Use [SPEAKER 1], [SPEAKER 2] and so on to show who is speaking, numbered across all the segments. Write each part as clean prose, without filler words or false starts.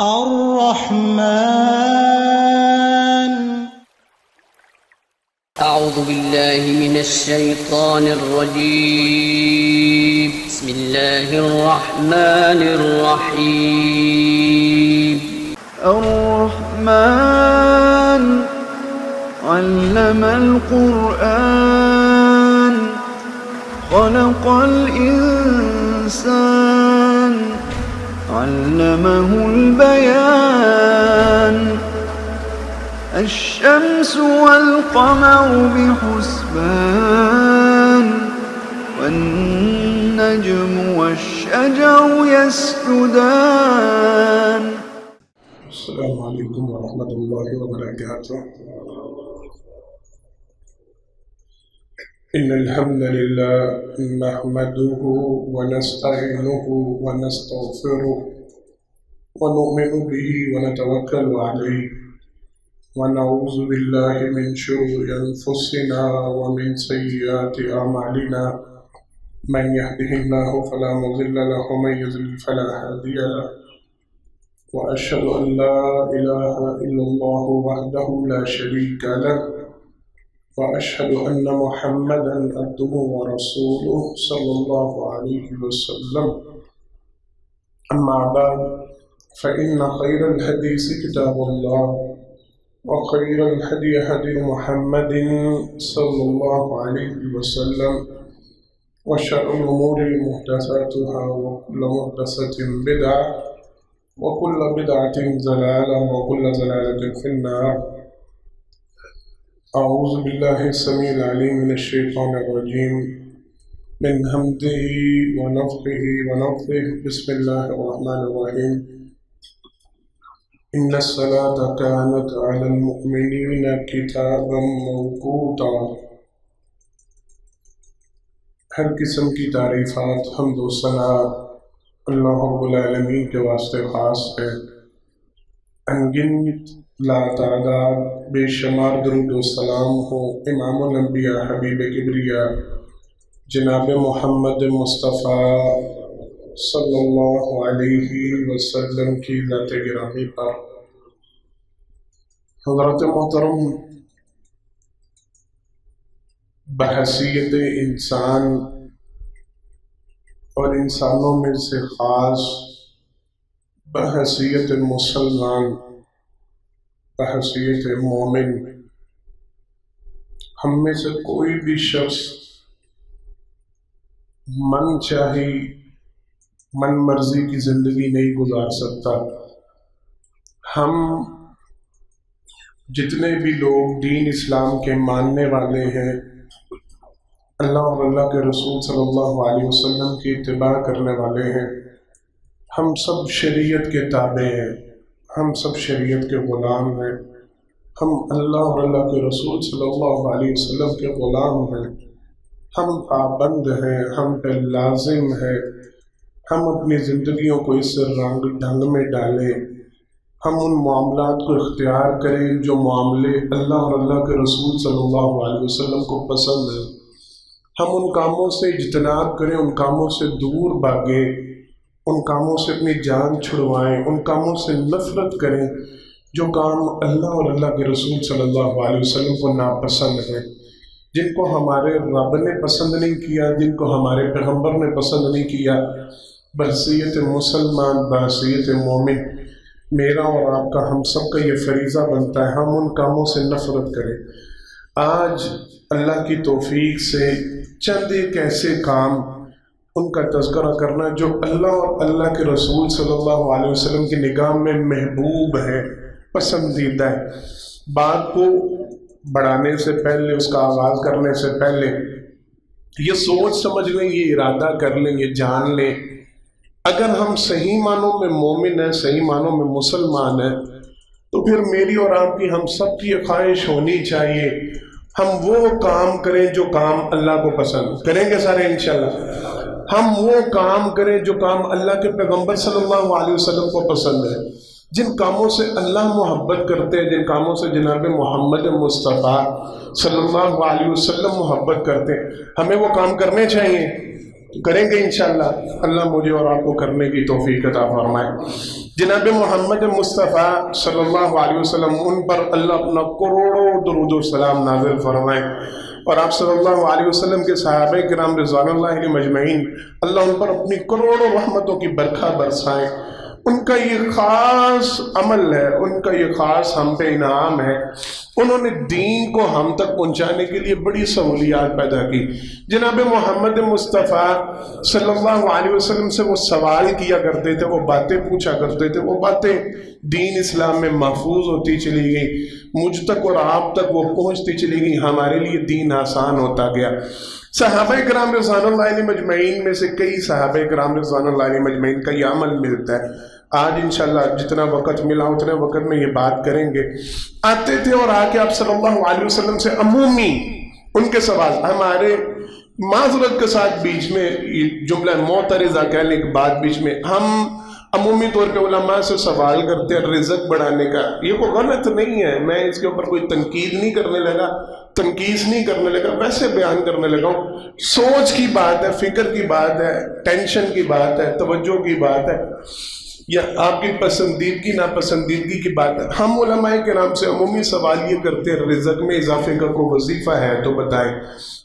[SPEAKER 1] الرحمن.
[SPEAKER 2] أعوذ بالله من الشيطان الرجيم. بسم الله الرحمن الرحيم.
[SPEAKER 3] الرحمن علم القرآن خلق الإنسان علمه البيان الشمس والقمر بحسبان والنجم والشجر يسجدان.
[SPEAKER 4] السلام علیکم ورحمۃ اللہ وبرکاتہ. ان الحمد للہ نحمده ونستعینه ونستغفره ونؤمن به ونتوکل علیہ ونعوذ باللہ من شرور انفسنا ومن سیئات اعمالنا من يهده الله فلا مضل له ومن يضلل فلا هادي له وأشهد أن لا إله إلا الله وحده لا شريك له وأشهد أن محمدا عبده ورسوله صلى الله عليه وسلم. أما بعد فإن خير الحديث كتاب الله وخير الهدي هدي محمد صلى الله عليه وسلم وشر الأمور محدثاتها وكل محدثة بدعة وكل بدعة ضلالة وكل ضلالة في النار. أعوذ بالله السميع العليم من الشيطان الرجيم من همزه ونفخه ونفثه. بسم الله الرحمن الرحيم. إن الصلاة كانت على المؤمنين كتابا موقوتا. ہر قسم کی تعریفات حمد و ثنا اللہ رب العالمین کے واسطے خاص ہے. انگنت لا تعداد بے شمار درود و سلام ہو امام الانبیاء حبیب کبریا جناب محمد مصطفیٰ صلی اللہ علیہ وسلم کی ذات گرامی پر. حضرت محترم، بحیثیت انسان اور انسانوں میں سے خاص بحیثیت مسلمان، بحیثیت مومن، ہم میں سے کوئی بھی شخص من چاہی من مرضی کی زندگی نہیں گزار سکتا. ہم جتنے بھی لوگ دین اسلام کے ماننے والے ہیں، اللہ اور اللہ کے رسول صلی اللہ علیہ وسلم کی اتباع کرنے والے ہیں، ہم سب شریعت کے تابع ہیں، ہم سب شریعت کے غلام ہیں، ہم اللہ اور اللہ کے رسول صلی اللہ علیہ وسلم کے غلام ہیں، ہم پابند ہیں، ہم پہ لازم ہے ہم اپنی زندگیوں کو اس رنگ ڈھنگ میں ڈالیں، ہم ان معاملات کو اختیار کریں جو معاملے اللہ اور اللہ کے رسول صلی اللہ علیہ وسلم کو پسند ہیں. ہم ان کاموں سے اجتناب کریں، ان کاموں سے دور بھاگیں، ان کاموں سے اپنی جان چھڑوائیں، ان کاموں سے نفرت کریں جو کام اللہ اور اللہ کے رسول صلی اللہ علیہ وسلم کو ناپسند ہے، جن کو ہمارے رب نے پسند نہیں کیا، جن کو ہمارے پیغمبر نے پسند نہیں کیا. بحیثیت مسلمان، بحیثیت مومن، میرا اور آپ کا، ہم سب کا یہ فریضہ بنتا ہے ہم ان کاموں سے نفرت کریں. آج اللہ کی توفیق سے چند ایک ایسے کام ان کا تذکرہ کرنا جو اللہ اور اللہ کے رسول صلی اللہ علیہ وسلم کی نگاہ میں محبوب ہے، پسندیدہ ہے. بات کو بڑھانے سے پہلے، اس کا آغاز کرنے سے پہلے یہ سوچ سمجھ لیں، یہ ارادہ کر لیں، یہ جان لیں، اگر ہم صحیح معنوں میں مومن ہیں، صحیح معنوں میں مسلمان ہیں، تو پھر میری اور آپ کی، ہم سب کی یہ خواہش ہونی چاہیے ہم وہ کام کریں جو کام اللہ کو پسند. کریں گے سارے انشاءاللہ؟ ہم وہ کام کریں جو کام اللہ کے پیغمبر صلی اللہ علیہ وسلم کو پسند ہے. جن کاموں سے اللہ محبت کرتے ہیں، جن کاموں سے جناب محمد مصطفیٰ صلی اللہ علیہ وسلم محبت کرتے ہیں، ہمیں وہ کام کرنے چاہیے. کریں گے انشاءاللہ. اللہ مجھے اور آپ کو کرنے کی توفیق عطا فرمائے. جناب محمد مصطفیٰ صلی اللہ علیہ وسلم، ان پر اللہ اپنا کروڑوں درود و سلام نازل فرمائے، اور آپ صلی اللہ علیہ وسلم کے صحابہ کرام رضوان اللہ علیہم اجمعین، اللہ ان پر اپنی کروڑوں رحمتوں کی برکھا برسائیں. ان کا یہ خاص عمل ہے، ان کا یہ خاص ہم پہ انعام ہے. انہوں نے دین کو ہم تک پہنچانے کے لیے بڑی سہولیات پیدا کی. جناب محمد مصطفیٰ صلی اللہ علیہ وسلم سے وہ سوال کیا کرتے تھے، وہ باتیں پوچھا کرتے تھے، وہ باتیں دین اسلام میں محفوظ ہوتی چلی گئی، مجھ تک اور آپ تک وہ پہنچتی چلی گئی، ہمارے لیے دین آسان ہوتا گیا. صحابہ کرام رضوان اللہ علیہم اجمعین میں سے کئی صحابہ کرام رضوان اللہ علیہم اجمعین کا یہ عمل ملتا ہے. آج انشاءاللہ جتنا وقت ملا اتنے وقت میں یہ بات کریں گے. آتے تھے اور آ کے آپ صلی اللہ علیہ وسلم سے عمومی ان کے سوال، ہمارے معذرت کے ساتھ بیچ میں جملہ معترضہ کہہ لیں ایک بات بیچ میں، ہم عمومی طور پہ علماء سے سوال کرتے ہیں رزق بڑھانے کا. یہ کوئی غلط نہیں ہے، میں اس کے اوپر کوئی تنقید نہیں کرنے لگا، تنقید نہیں کرنے لگا، ویسے بیان کرنے لگا ہوں. سوچ کی بات ہے، فکر کی بات ہے، ٹینشن کی بات ہے، توجہ کی بات ہے، یا آپ کی پسندیدگی ناپسندیدگی کی بات ہے. ہم علماء کرام سے عمومی سوال یہ کرتے ہیں رزق میں اضافے کا کوئی وظیفہ ہے تو بتائیں،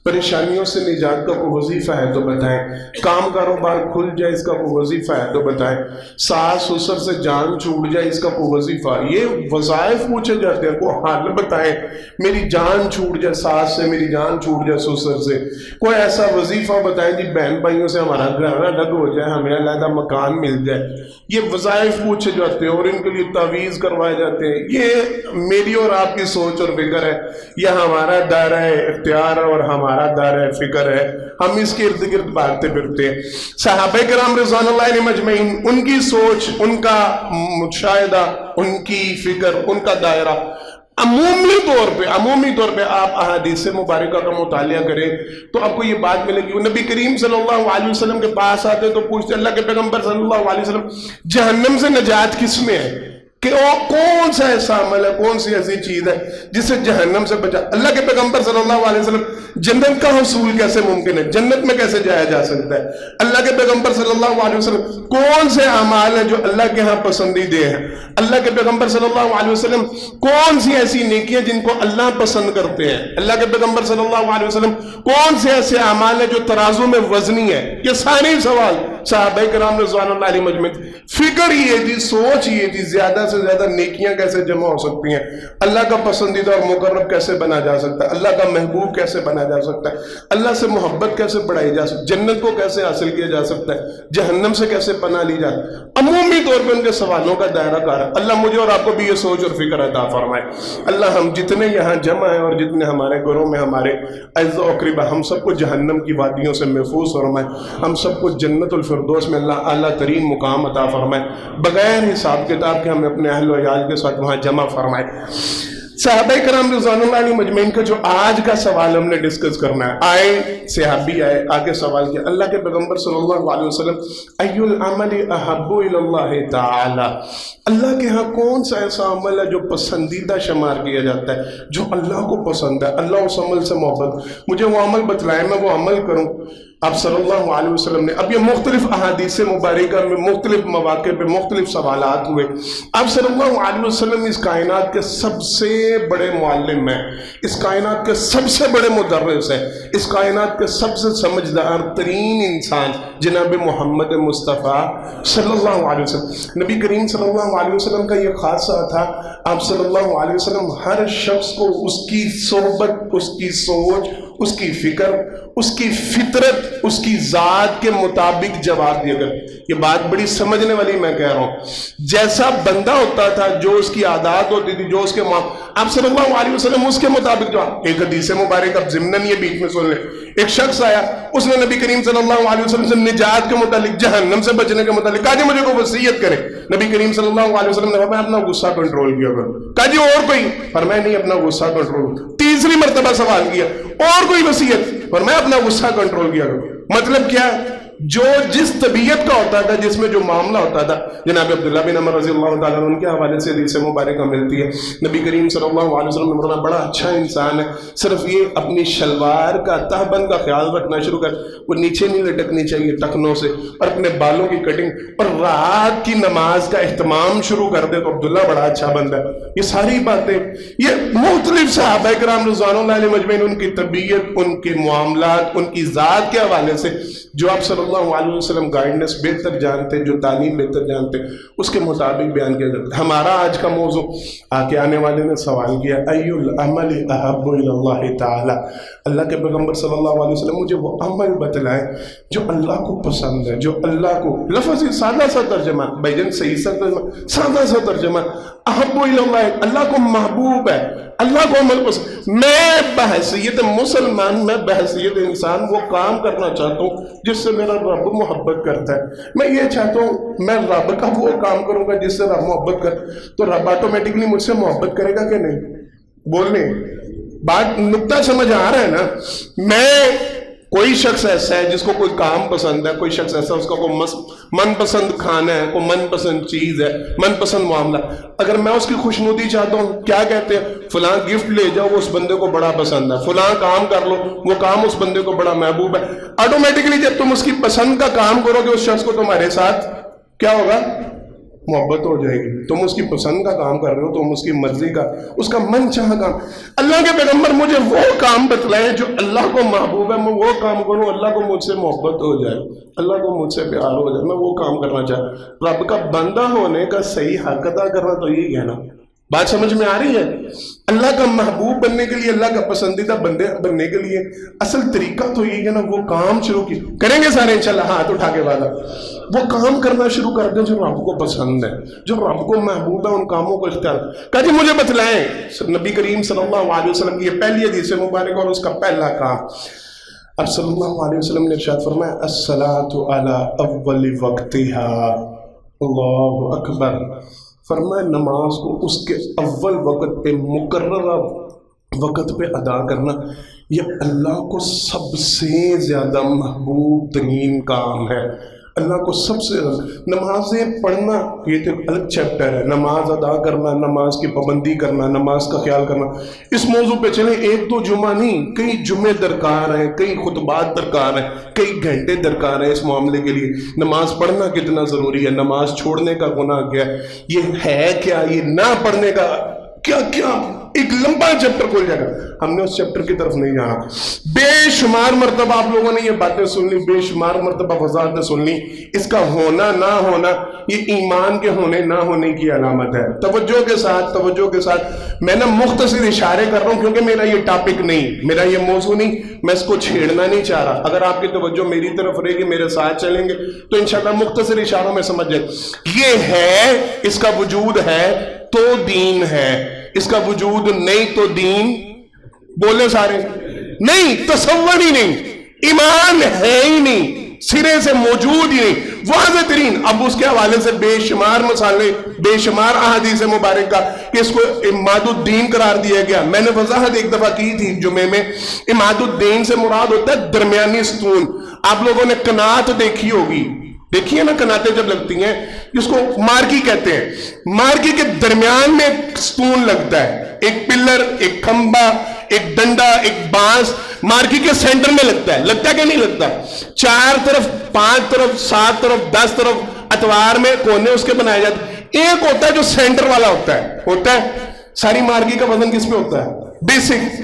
[SPEAKER 4] پریشانیوں سے نجات کا کوئی وظیفہ ہے تو بتائیں، کام کاروبار کھل جائے اس کا کوئی وظیفہ ہے تو بتائیں، ساس سسر سے جان چھوٹ جائے اس کا کوئی وظیفہ. یہ وظائف پوچھے جاتے ہیں، کوئی حال بتائیں میری جان چھوٹ جائے ساس سے، میری جان چھوٹ جائے سسر سے، کوئی ایسا وظیفہ بتائیں جی بہن بھائیوں سے ہمارا گھر الگ ہو جائے، ہمیں علیحدہ مکان مل جائے. یہ وظائف پوچھے جاتے ہیں اور ان کے لیے تعویذ کروائے جاتے ہیں. یہ میری اور آپ کی سوچ اور فکر ہے، یہ ہمارا دائرہ اختیار اور ہمارا دائرہ فکر ہے، ہم اس کے ارد گرد بھاگتے پھرتے ہیں. صحابہ کرام رضوان اللہ علیہم اجمعین، ان کی سوچ، ان کا مشاہدہ، ان کی فکر، ان کا دائرہ عمومی طور پہ آپ احادیث مبارکہ کا مطالعہ کریں تو آپ کو یہ بات ملے گی. نبی کریم صلی اللہ علیہ وسلم کے پاس آتے تو پوچھتے اللہ کے پیغمبر صلی اللہ علیہ وسلم جہنم سے نجات کس میں ہے، کہ کون سا ایسا عمل ہے، کون سی ایسی چیز ہے جس سے جہنم سے بچا. اللہ کے پیغمبر صلی اللہ علیہ وسلم جنت کا حصول کیسے ممکن ہے، جنت میں کیسے جایا جا سکتا ہے. اللہ کے پیغمبر صلی اللہ علیہ وسلم کون سے اعمال ہیں جو اللہ کے ہاں پسندیدہ ہیں. اللہ کے پیغمبر صلی اللہ علیہ وسلم کون سی ایسی نیکیاں جن کو اللہ پسند کرتے ہیں. اللہ کے پیغمبر صلی اللہ علیہ وسلم کون سے ایسے اعمال ہیں جو ترازو میں وزنی ہے. یہ سارے سوال صحابہ کرام رضوان اللہ علیہم اجمعین، فکر یہ تھی، سوچ یہ تھی زیادہ سے زیادہ نیکیاں کیسے جمع ہو سکتی ہیں، اللہ کا پسندیدہ اور مقرب کیسے بنا جا سکتا ہے، اللہ کا محبوب کیسے بنا جا سکتا ہے، اللہ سے محبت کیسے بڑھائی جا سکتی ہے، جنت کو کیسے حاصل کیا جا سکتا ہے، جہنم سے کیسے پناہ لی جائے. عمومی طور پہ ان کے سوالوں کا دائرہ کار ہے. اللہ مجھے اور آپ کو بھی یہ سوچ اور فکر عطا فرمائے. اللہ ہم جتنے یہاں جمع ہیں اور جتنے ہمارے گھروں میں ہمارے اعزاء و اقربا، ہم سب کو جہنم کی وادیوں سے محفوظ فرمائے. ہم سب کو جنت الفردوس میں اللہ اعلیٰ ترین مقام عطا فرمائے. بغیر حساب کتاب کے ہمیں اپنے اہل و عیال کے ساتھ وہاں جمع فرمائے. صحابہ کرام رضوان اللہ علیہم اجمعین کا جو آج کا سوال ہم نے ڈسکس کرنا ہے، آئے صحابی آئے آگے سوال کیا اللہ کے پیغمبر صلی اللہ علیہ وسلم ای العمل احب الی اللہ تعالی، اللہ کے ہاں کون سا ایسا عمل ہے جو پسندیدہ شمار کیا جاتا ہے، جو اللہ کو پسند ہے، اللہ اس عمل سے محبت، مجھے وہ عمل بتلائے میں وہ عمل کروں. آپ صلی اللہ علیہ وسلم نے، اب یہ مختلف احادیث مبارکہ میں مختلف مواقع پہ مختلف سوالات ہوئے. آپ صلی اللہ علیہ وسلم اس کائنات کے سب سے بڑے معلم ہیں، اس کائنات کے سب سے بڑے مدرس ہیں، اس کائنات کے سب سے سمجھدار ترین انسان جناب محمد مصطفیٰ صلی اللہ علیہ وسلم. نبی کریم صلی اللہ علیہ وسلم کا یہ خاصہ تھا، آپ صلی اللہ علیہ وسلم ہر شخص کو اس کی صحبت، اس کی سوچ، اس کی فکر، اس کی فطرت، اس کی ذات کے مطابق جواب دیا گیا. یہ بات بڑی سمجھنے والی میں کہہ رہا ہوں. جیسا بندہ ہوتا تھا، جو اس کی عادات ہوتی تھی، جو اس کے آپ صلی اللہ علیہ وسلم اس کے مطابق جواب. ایک حدیث مبارک اب ضمناً یہ بیچ میں سن لیں. ایک شخص آیا، اس نے نبی کریم صلی اللہ علیہ وسلم سے نجات کے متعلق، جہنم سے بچنے کے متعلق کہا جی مجھے کو وصیت کرے. نبی کریم صلی اللہ علیہ وسلم نے فرمایا اپنا غصہ کنٹرول کیا کرو. کہا جی اور کوئی؟ فرمایا نہیں، اپنا غصہ کنٹرول. تیسری مرتبہ سوال کیا اور کوئی وصیت؟ فرمایا اپنا غصہ کنٹرول کیا کرو. مطلب کیا؟ جو جس طبیعت کا ہوتا تھا, جس میں جو معاملہ ہوتا تھا. جناب عبداللہ بن عمر رضی اللہ تعالیٰ عنہ کے حوالے سے حدیث مبارکہ ملتی ہے, نبی کریم صلی اللہ علیہ وسلم نے فرمایا بڑا اچھا انسان ہے, صرف یہ اپنی شلوار کا تہبند کا خیال رکھنا شروع کر, وہ نیچے نہیں لٹکنی چاہیے ٹخنوں سے, اور اپنے بالوں کی کٹنگ اور رات کی نماز کا اہتمام شروع کر دے تو عبداللہ بڑا اچھا بندہ ہے. یہ ساری باتیں, یہ مختلف صحابہ کرام رضوان اللہ علیہ مجمعین, ان کی طبیعت, ان کے معاملات, ان کی ذات کے حوالے سے جو آپ صلی اللہ علیہ وسلم گائیڈنس بہتر جانتے, جو تعلیم بہتر جانتے, اس کے مطابق بیان کیا جاتا ہے. ہمارا آج کا موضوع, آگے آنے والے نے سوال کیا ای العمل احب الی اللہ تعالی, اللہ کے پیغمبر صلی اللہ علیہ وسلم مجھے وہ عمل بتلائیں جو اللہ کو پسند ہے, جو اللہ کو, لفظ سادہ سا ترجمہ بھائی جان, صحیح سا ترجمہ, سادہ سا ترجمہ, احب الی اللہ, اللہ کو محبوب ہے, اللہ کو عمل پسند. میں بحیثیت مسلمان, میں بحیثیت انسان وہ کام کرنا چاہتا ہوں جس سے میرا رب محبت کرتا ہے. میں یہ چاہتا ہوں میں رب کا وہ کام کروں گا جس سے رب محبت کر, تو رب آٹومیٹکلی مجھ سے محبت کرے گا کہ نہیں؟ بولنے بات, نقطہ سمجھ آ رہا ہے نا؟ میں کوئی شخص ایسا ہے جس کو کوئی کام پسند ہے, کوئی شخص ایسا اس کا کوئی من پسند کھانا ہے, کوئی من پسند چیز ہے, من پسند معاملہ, اگر میں اس کی خوشنودی چاہتا ہوں, کیا کہتے ہیں, فلاں گفٹ لے جاؤ وہ اس بندے کو بڑا پسند ہے, فلاں کام کر لو وہ کام اس بندے کو بڑا محبوب ہے. آٹومیٹکلی جب تم اس کی پسند کا کام کرو گے, اس شخص کو تمہارے ساتھ کیا ہوگا؟ محبت ہو جائے گی. تم اس کی پسند کا کام کر رہے ہو, تم اس کی مرضی کا, اس کا من چاہا کام. اللہ کے پیغمبر مجھے وہ کام بتلائیں جو اللہ کو محبوب ہے, میں وہ کام کروں, اللہ کو مجھ سے محبت ہو جائے, اللہ کو مجھ سے پیار ہو جائے, میں وہ کام کرنا چاہتا. رب کا بندہ ہونے کا صحیح حق ادا کرنا تو یہی ہے نا. بات سمجھ میں آ رہی ہے؟ اللہ کا محبوب بننے کے لیے, اللہ کا پسندیدہ بندے بننے کے لیے اصل طریقہ تو یہی ہے نا, وہ کام شروع کی کریں گے سارے انشاءاللہ, ہاتھ اٹھا کے وعدہ, وہ کام کرنا شروع کر دیں جو رب کو پسند ہے, جو رب کو محبوب ہے, ان کاموں کو اختیار. کہا جی مجھے بتلائیں. نبی کریم صلی اللہ علیہ وسلم کی یہ پہلی حدیث مبارک اور اس کا پہلا کام. اب صلی اللہ علیہ وسلم نے ارشاد فرمایا الصلاۃ علی اول وقتها, اللہ اکبر. فرمایا نماز کو اس کے اول وقت پہ, مقررہ وقت پہ ادا کرنا, یہ اللہ کو سب سے زیادہ محبوب ترین کام ہے. اللہ کو سب سے نمازیں پڑھنا یہ تو الگ چیپٹر ہے, نماز ادا کرنا, نماز کی پابندی کرنا, نماز کا خیال کرنا. اس موضوع پہ چلیں, ایک دو جمعہ نہیں, کئی جمعے درکار ہیں, کئی خطبات درکار ہیں, کئی گھنٹے درکار ہیں اس معاملے کے لیے. نماز پڑھنا کتنا ضروری ہے, نماز چھوڑنے کا گناہ کیا ہے, یہ ہے کیا, یہ نہ پڑھنے کا کیا کیا, ایک لمبا چیپٹر کھول جائے گا. ہم نے اس چیپٹر کی طرف نہیں جانا. بے شمار مرتبہ آپ لوگوں نے یہ باتیں سن لی, بے شمار مرتبہ وضاحتیں سن لی. اس کا ہونا نہ ہونا یہ ایمان کے ہونے نہ ہونے کی علامت ہے. توجہ کے ساتھ, توجہ کے ساتھ. میں نا مختصر اشارے کر رہا ہوں کیونکہ میرا یہ ٹاپک نہیں, میرا یہ موضوع نہیں, میں اس کو چھیڑنا نہیں چاہ رہا. اگر آپ کی توجہ میری طرف رہے گی, میرے ساتھ چلیں گے تو انشاءاللہ مختصر اشاروں میں سمجھ جائے. یہ ہے, اس کا وجود ہے تو دین ہے, اس کا وجود نہیں تو دین, بولے سارے نہیں, تصور ہی نہیں, ایمان ہے ہی نہیں, سرے سے موجود ہی نہیں. واضح ترین. اب اس کے حوالے سے بے شمار مسالے, بے شمار احادیث مبارک کا کہ اس کو اماد الدین قرار دیا گیا. میں نے وضاحت ایک دفعہ کی تھی جمعے میں. اماد الدین سے مراد ہوتا ہے درمیانی ستون. آپ لوگوں نے قنات دیکھی ہوگی, دیکھیے نا قناتیں جب لگتی ہیں, جس کو مارکی کہتے ہیں, مارکی کے درمیان میں ایک ستون لگتا ہے, ایک پلر, ایک کھمبا, ایک ڈنڈا, ایک بانس مارکی کے سینٹر میں لگتا ہے. لگتا ہے کہ نہیں لگتا؟ 4 طرف, 5 طرف, 7 طرف, 10 طرف اتوار میں کونے اس کے بنائے جاتے ہیں. ایک ہوتا ہے جو سینٹر والا ہوتا ہے. ساری مارکی کا وزن کس پہ ہوتا ہے؟ بیسک,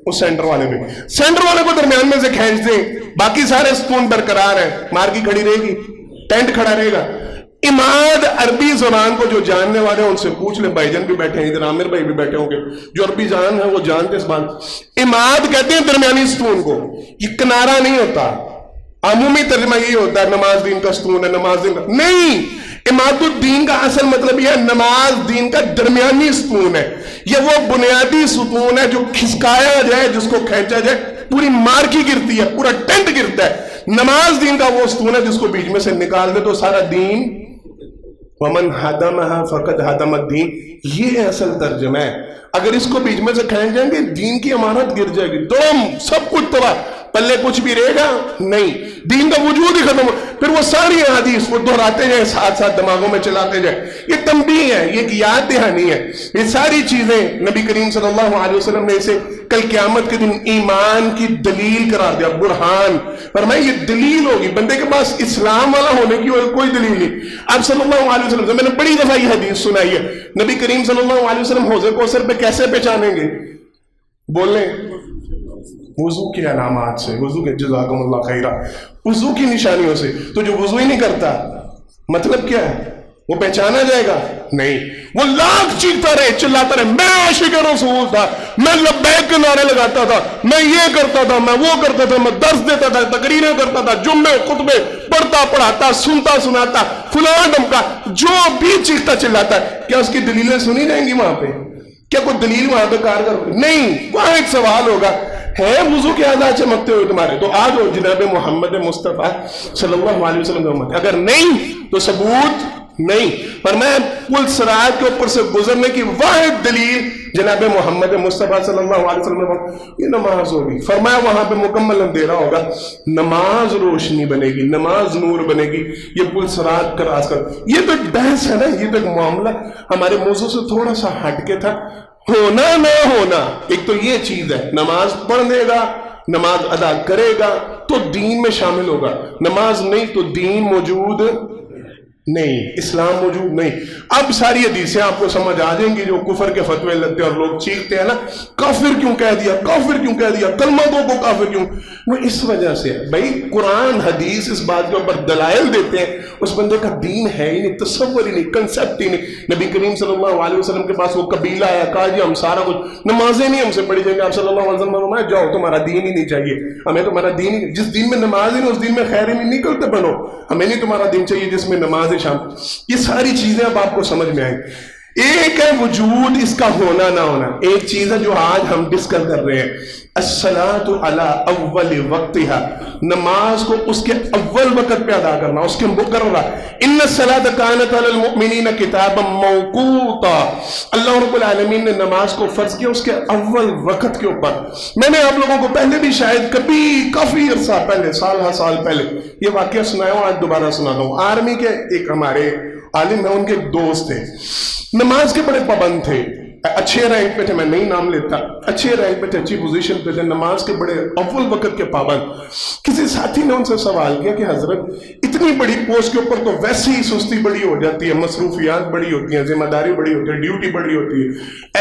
[SPEAKER 4] اس سینٹر والے پہ. سینٹر والے کو درمیان میں سے کھینچ دیں, باقی سارے ستون برقرار ہیں, مارکی کھڑی رہے گی, ٹینٹ کھڑا رہے گا. اماد عربی زبان کو جو جاننے والے ہیں ان سے پوچھ لیں, بھائی جان بھی بیٹھے ہیں ادھر, عامر بھائی بھی بیٹھے ہوں گے, جو عربی جان ہے وہ جانتے اس بات. اماد کہتے ہیں درمیانی ستون کو, یہ کنارہ نہیں ہوتا. عمومی ترجمہ یہی ہوتا ہے نماز دین کا ستون ہے, نماز دین کا نہیں. اماد الدین کا اصل مطلب یہ ہے نماز دین کا درمیانی ستون ہے. یہ وہ بنیادی ستون ہے جو کھسکایا جائے, جس کو کھینچا جائے, پوری مارکی گرتی ہے, پورا ٹینٹ گرتا ہے. نماز دین کا وہ ستون ہے جس کو بیچ میں سے نکال دے تو سارا دین, وَمَنْ هَدَمَهَا فَقَدْ هَدَمَ الدِّينَ. یہ اصل ترجمہ ہے. اگر اس کو بیچ میں سے کھینچ جائیں گے دین کی امانت گر جائے گی, سب کچھ تباہ. پلے کچھ بھی رہے گا نہیں، دین کا وجود ہی ختم ہو. پھر وہ ساری حدیث وہ دہراتے جائیں، ساتھ ساتھ دماغوں میں چلاتے جائیں. یہ تنبیہ ہے، یہ ایک یاد دہانی ہے. یہ ساری چیزیں نبی کریم صلی اللہ علیہ وسلم نے اسے کل قیامت کے دن ایمان کی دلیل قرار دیا، برہان. فرمایا یہ دلیل ہوگی. بندے کے پاس اسلام والا ہونے کی کوئی دلیل نہیں. آپ صلی اللہ علیہ وسلم سے میں نے بڑی دفعہ یہ حدیث سنائی ہے، نبی کریم صلی اللہ علیہ وسلم حوض کوثر پہ کیسے پہچانیں گے؟ بولیں وضو کی علامات سے، وضو کے جزاکم اللہ خیرہ، وضو کی نشانیوں سے. تو جو وضو ہی نہیں کرتا مطلب کیا ہے؟ وہ پہچانا جائے گا نہیں. وہ لاکھ چیختا رہے، چلاتا رہے، میں عاشق رسول تھا، میں لبیک کے نعرے لگاتا تھا، میں یہ کرتا تھا، میں وہ کرتا تھا، میں درس دیتا تھا، تقریریں کرتا تھا، جمعے خطبے پڑھتا پڑھاتا، سنتا سناتا، فلاں ڈمکا، جو بھی چیختا چلاتا ہے. کیا اس کی دلیلیں سنی جائیں گی وہاں پہ؟ کیا کوئی دلیل وہاں پہ کارگر نہیں؟ وہاں ایک سوال ہوگا، ہے وضو کے اعضاء چمکتے ہوئے تمہارے؟ تو آ جاؤ جناب محمد مصطفیٰ صلی اللہ علیہ وسلم کی امت. اگر نہیں تو ثبوت نہیں. فرمایا پل صراط کے اوپر سے گزرنے کی واحد دلیل جناب محمد مصطفیٰ صلی اللہ علیہ وسلم نے یہ نماز ہوگی. فرمایا وہاں پہ مکمل اندھیرا ہوگا، نماز روشنی بنے گی، نماز نور بنے گی. یہ پل صراط کراس کر. یہ تو ایک بحث ہے نا، یہ تو ایک معاملہ ہمارے موضوع سے تھوڑا سا ہٹ کے تھا. ہونا نہ ہونا ایک تو یہ چیز ہے، نماز پڑھ لے گا، نماز ادا کرے گا تو دین میں شامل ہوگا، نماز نہیں تو دین موجود نہیں، اسلام موجود نہیں. اب ساری حدیثیں آپ کو سمجھ آ جائیں گی. جو کفر کے فتوے لگتے ہیں اور لوگ چیختے ہیں نا، کافر کیوں کہہ دیا، کافر کیوں کہہ دیا، کلمہ دو کو کافر کیوں، وہ اس وجہ سے ہے. بھائی قرآن حدیث اس بات کے اوپر دلائل دیتے ہیں، اس بندے کا دین ہے ہی نہیں، تصور ہی نہیں، کنسپٹ ہی نہیں. نبی کریم صلی اللہ علیہ وسلم کے پاس وہ قبیلہ آیا، کہا جی ہم سارا کچھ، نمازیں نہیں ہم سے پڑھی جائیں گے. آپ صلی اللہ علیہ وسلم فرمایا جاؤ تمہارا دین ہی نہیں چاہیے ہمیں، تمہارا دین ہی، جس دین میں نماز ہی نہیں اس دین میں خیر ہی نہیں، نکلتے بنو، ہمیں نہیں تمہارا دین چاہیے جس میں نماز شام. یہ ساری چیزیں اب آپ کو سمجھ میں آئیں. ایک ہے وجود، اس کا ہونا نہ ہونا. ایک چیز ہے جو آج ہم ڈسکس کر رہے ہیں، الصلاۃ علی اول وقتها، نماز کو اس کے اول وقت پہ ادا کرنا، اس کے مقررہ. ان الصلاۃ کانت علی المؤمنین کتابا موقوتا، اللہ رب العالمین نے نماز کو فرض کیا اس کے اول وقت کے اوپر. میں نے آپ لوگوں کو پہلے بھی شاید کبھی کافی عرصہ پہلے، سال پہلے یہ واقعہ سنایا ہوں، آج دوبارہ سناتا ہوں. آرمی کے ایک ہمارے عالم ہیں، ان کے دوست تھے، نماز کے بڑے پابند تھے، اچھے رینک پہ تھے، میں نہیں نام لیتا، اچھے رینک پہ تھے، اچھی پوزیشن پہ تھے، نماز کے بڑے اول وقت کے پابند. کسی ساتھی نے ان سے سوال کیا کہ حضرت اتنی بڑی پوسٹ کے اوپر تو ویسے ہی سستی بڑی ہو جاتی ہے، مصروفیات بڑی ہوتی ہیں، ذمہ داری بڑی ہوتی ہے، ڈیوٹی بڑی ہوتی ہے،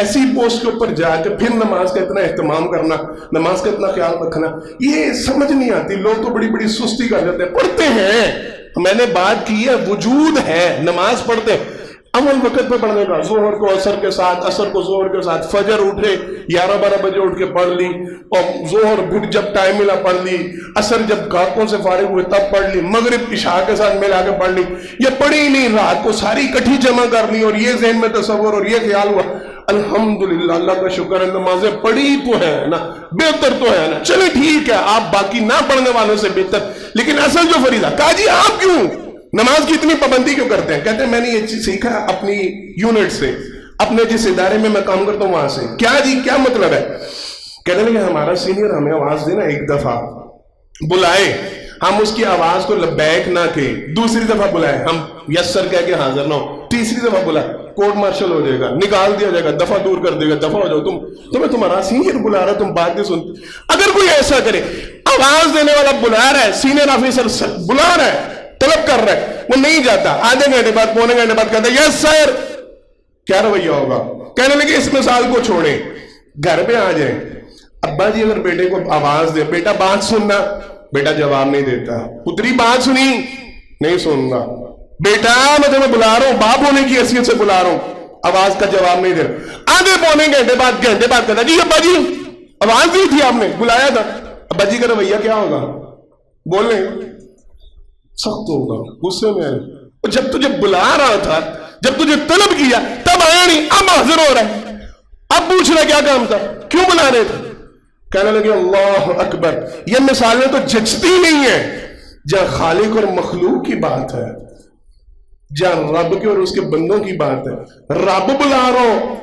[SPEAKER 4] ایسی پوسٹ کے اوپر جا کے پھر نماز کا اتنا اہتمام کرنا، نماز کا اتنا خیال رکھنا، یہ سمجھ نہیں آتی. لوگ تو بڑی بڑی سستی کر جاتے ہیں، پڑھتے ہیں. میں نے بات کی ہے وجود ہے، نماز پڑھتے اول وقت پہ پڑھنے کا، ظہر کو عصر کے ساتھ، عصر کو ظہر کے ساتھ، فجر اٹھے 11-12 بجے اٹھ کے پڑھ لی، اور ظہر پھر جب ٹائم ملا پڑھ لی، عصر جب کاکوں سے فارغ ہوئے تب پڑھ لی، مغرب عشاء کے ساتھ ملا کے پڑھ لی. یہ پڑھی نہیں، رات کو ساری کٹھی جمع کر لی، اور یہ ذہن میں تصور اور یہ خیال ہوا. الحمدللہ، اللہ کا شکر ہے، نمازیں پڑھی تو ہے نا، بہتر تو ہے نا، چلے ٹھیک ہے، آپ باقی نہ پڑھنے والوں سے بہتر. لیکن اصل جو فریضہ، کہا جی آپ کیوں نماز کی اتنی پابندی کیوں کرتے ہیں؟ کہتے ہیں میں نے یہ چیز سیکھا اپنی یونٹ سے، اپنے جس ادارے میں کام کرتا ہوں وہاں سے. کیا جی کیا مطلب ہے؟ کہتے ہیں کہ ہمارا سینئر ہمیں آواز دینا، ایک دفعہ بلائے، ہم اس کی آواز کو لبیک نہ کہیں، دوسری دفعہ بلائے ہم یس سر کہہ کے حاضر نہ ہو، تیسری دفعہ بلائے کورٹ مارشل ہو جائے گا، نکال دیا جائے گا، دفعہ دور کر دے گا، دفعہ ہو جاؤ، تمہیں تمہارا سینئر بلا رہا ہے، تم بات نہیں سنتے. اگر کوئی ایسا کرے، آواز دینے والا بلا رہا ہے، سینئر آفیسر بلا رہا ہے، طلب کر رہا ہے، وہ نہیں جاتا، آدھے گھنٹے بعد پونے گھنٹے بعد کہتا ہے یس سر، کیا رویہ ہوگا؟ کہنے لگے اس مثال کو چھوڑیں، گھر پہ آ جائیں. ابا جی اگر بیٹے کو آواز دے، بیٹا بات سننا، بیٹا جواب نہیں دیتا. پتری بات سنی، نہیں سن گا. بیٹا میں تمہیں بلا رہا ہوں، باپ ہونے کی حیثیت سے بلا رہا ہوں، آواز کا جواب نہیں دے رہا. آدھے پونے گھنٹے بعد کہتا جی ابا جی آواز دی تھی آپ نے، بلایا تھا. ابا جی کا رویہ کیا ہوگا؟ بولیں سخت ہوگا، غصے میں آئے. جب تجھے بلا رہا تھا، جب تجھے طلب کیا تب آیا نہیں، اب حاضر ہو رہا ہے، اب پوچھ رہا کیا کام تھا، کیوں بلا رہے تھے؟ کہنے لگے اللہ اکبر. یہ مثالیں تو جچتی نہیں ہیں. جہاں خالق اور مخلوق کی بات ہے، جہاں رب کے اور اس کے بندوں کی بات ہے، رب بلا رہا ہو،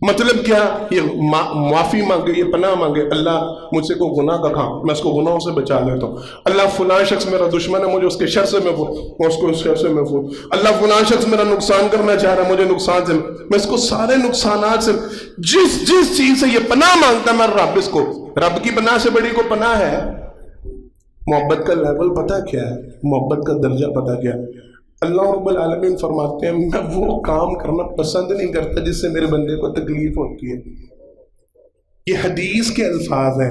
[SPEAKER 1] مطلب کیا؟ یہ معافی مانگے، یہ پناہ مانگے، اللہ مجھ سے کوئی گناہ کا کام، میں اس کو گناہوں سے بچا لیتا ہوں، اللہ فلاں شخص میرا دشمن ہے، مجھے اس کے شر سے محفوظ، میں اس کو اس شر سے محفوظ، اللہ فلاں شخص میرا نقصان کرنا چاہ رہا ہے، مجھے نقصان سے میں اس کو سارے نقصانات سے، جس چیز سے یہ پناہ مانگتا ہے میں رب اس کو، رب کی پناہ سے بڑی کو پناہ ہے؟ محبت کا لیول پتہ کیا ہے؟ محبت کا درجہ پتہ کیا ہے؟ اللہ رب العالمین فرماتے ہیں میں وہ کام کرنا پسند نہیں کرتا جس سے میرے بندے کو تکلیف ہوتی ہے۔ یہ حدیث کے الفاظ ہیں،